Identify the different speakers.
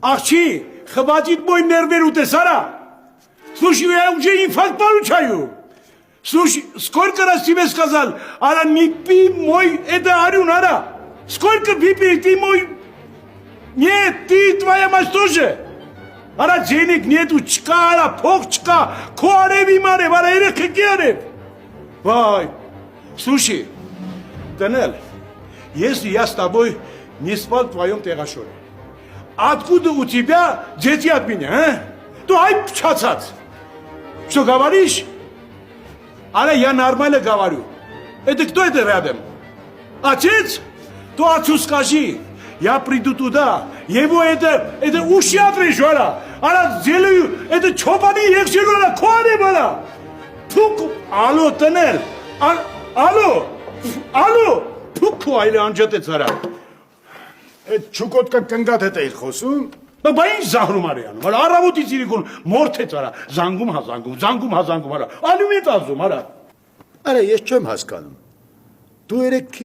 Speaker 1: Ахчи, хватит мой нервер утесара. Слушай, я уже инфаркт получаю. Слушай, сколько раз тебе сказал, ара не пи мой, это арюн, ара. Сколько выпил ты мой? Нет, ты и твоя мать тоже. Ара денег нету, чка, ара, пох, чка, коареви маре, ара, эре, кекерев. Вай, слушай, Данел, если я с тобой не спал в твоем террашоре, откуда у тебя дети от меня, а? То ай пчацац. Что говоришь? Ара, я нормально говорю. Это кто это рядом? Отец? То отцу скажи. Я приду туда, его это уши отрежу, ара, сделаю, это чопани ексеру, ара, коане бара. Пук, алло, Танел, алло, пук, այլ անջատեց արա։
Speaker 2: Այդ չուկոտկա կնգատ հետ էիր խոսում։
Speaker 1: Բա ինչ զահրում արի անում, արա, առավոտից իրիկուն մորթեց արա, զանգում, արա, ալում էտ ազում, արա։
Speaker 2: Արա, ես չեմ հասկանում։ Դու երեք